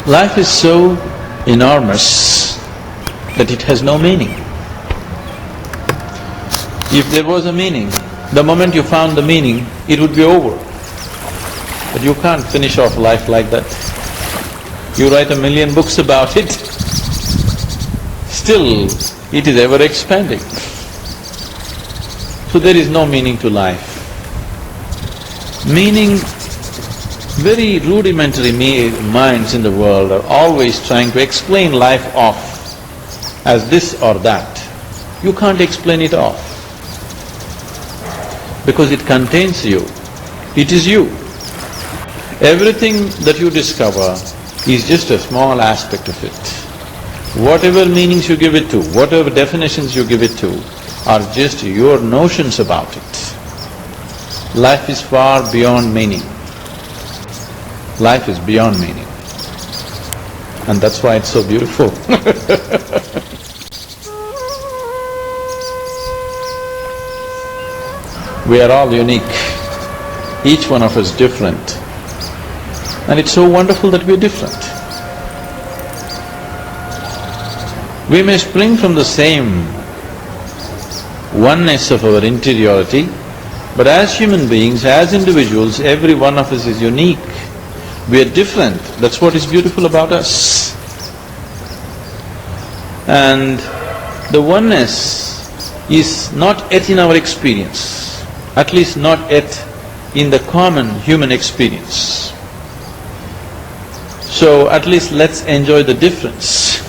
Life is so enormous that it has no meaning. If there was a meaning, the moment you found the meaning, it would be over. But you can't finish off life like that. You write 1,000,000 books about it, still it is ever expanding. So there is no meaning to life. Meaning, very rudimentary minds in the world are always trying to explain life off as this or that. You can't explain it off because it contains you, it is you. Everything that you discover is just a small aspect of it. Whatever meanings you give it to, whatever definitions you give it to, are just your notions about it. Life is far beyond meaning. Life is beyond meaning. And that's why it's so beautiful. We are all unique, each one of us different. And it's so wonderful that we're different. We may spring from the same oneness of our interiority, but as human beings, as individuals, every one of us is unique. We are different, that's what is beautiful about us. And the oneness is not yet in our experience, at least not yet in the common human experience. So at least let's enjoy the difference.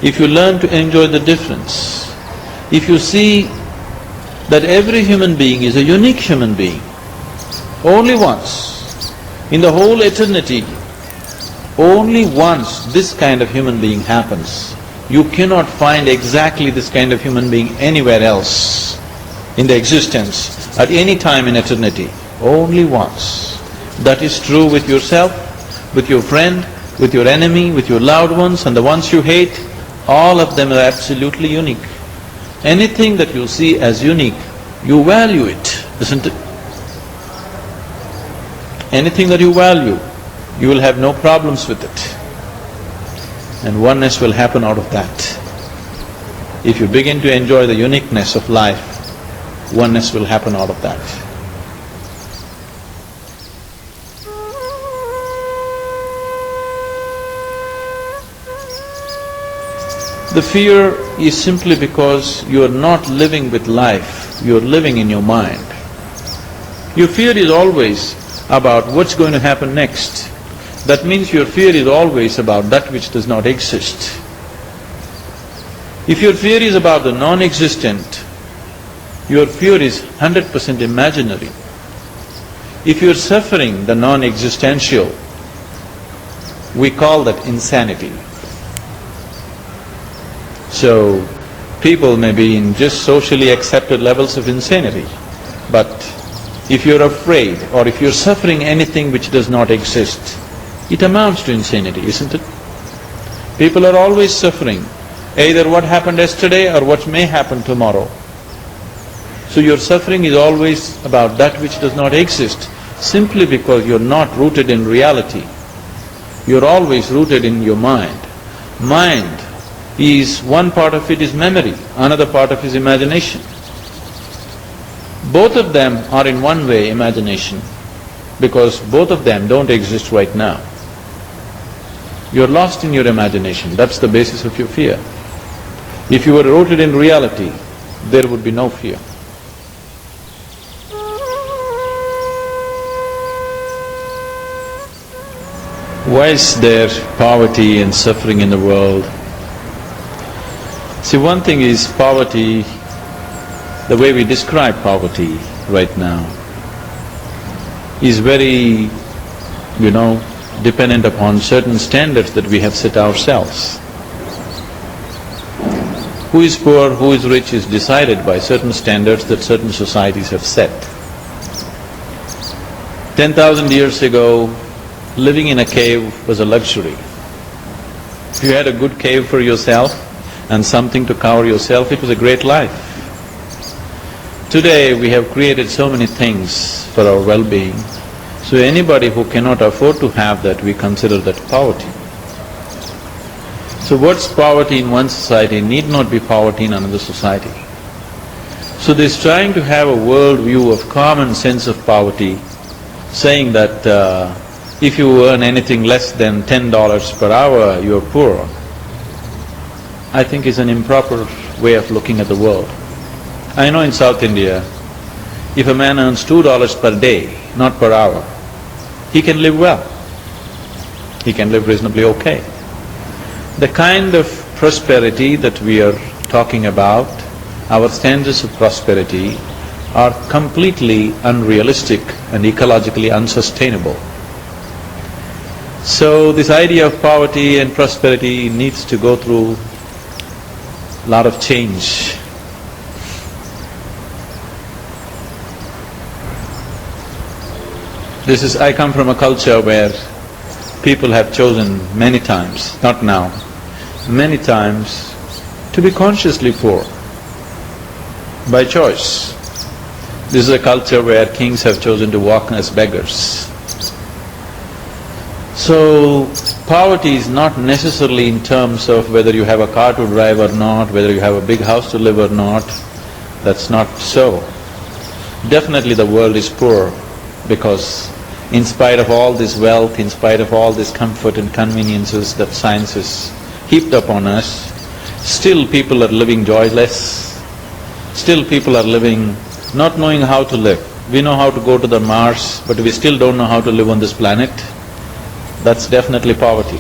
If you learn to enjoy the difference, if you see that every human being is a unique human being, only once, in the whole eternity, only once this kind of human being happens. You cannot find exactly this kind of human being anywhere else in the existence, at any time in eternity, only once. That is true with yourself, with your friend, with your enemy, with your loved ones and the ones you hate. All of them are absolutely unique. Anything that you see as unique, you value it, isn't it? Anything that you value, you will have no problems with it. And oneness will happen out of that. If you begin to enjoy the uniqueness of life, oneness will happen out of that. The fear is simply because you are not living with life, you are living in your mind. Your fear is always about what's going to happen next. That means your fear is always about that which does not exist. If your fear is about the non-existent, your fear is 100% imaginary. If you're suffering the non-existential, we call that insanity. So, people may be in just socially accepted levels of insanity, but if you're afraid or if you're suffering anything which does not exist, it amounts to insanity, isn't it? People are always suffering, either what happened yesterday or what may happen tomorrow. So your suffering is always about that which does not exist, simply because you're not rooted in reality. You're always rooted in your mind. Mind is, one part of it is memory, another part of it is imagination. Both of them are in one way imagination, because both of them don't exist right now. You're lost in your imagination, that's the basis of your fear. If you were rooted in reality, there would be no fear. Why is there poverty and suffering in the world? See, one thing is poverty, the way we describe poverty right now, is very, dependent upon certain standards that we have set ourselves. Who is poor, who is rich is decided by certain standards that certain societies have set. 10,000 years ago, living in a cave was a luxury. If you had a good cave for yourself and something to cover yourself, it was a great life. Today we have created so many things for our well-being, So anybody who cannot afford to have that, we consider that poverty. So what's poverty in one society need not be poverty in another society. So this trying to have a world view of common sense of poverty, saying that if you earn anything less than $10 per hour, you're poor, I think is an improper way of looking at the world. I know in South India, if a man earns $2 per day, not per hour, he can live well, he can live reasonably okay. The kind of prosperity that we are talking about, our standards of prosperity are completely unrealistic and ecologically unsustainable. So this idea of poverty and prosperity needs to go through a lot of change. I come from a culture where people have chosen many times, not now, many times to be consciously poor, by choice. This is a culture where kings have chosen to walk as beggars. So, poverty is not necessarily in terms of whether you have a car to drive or not, whether you have a big house to live or not, that's not so. Definitely the world is poor because in spite of all this wealth, in spite of all this comfort and conveniences that science has heaped upon us, still people are living joyless, still people are living not knowing how to live. We know how to go to the Mars, but we still don't know how to live on this planet. That's definitely poverty.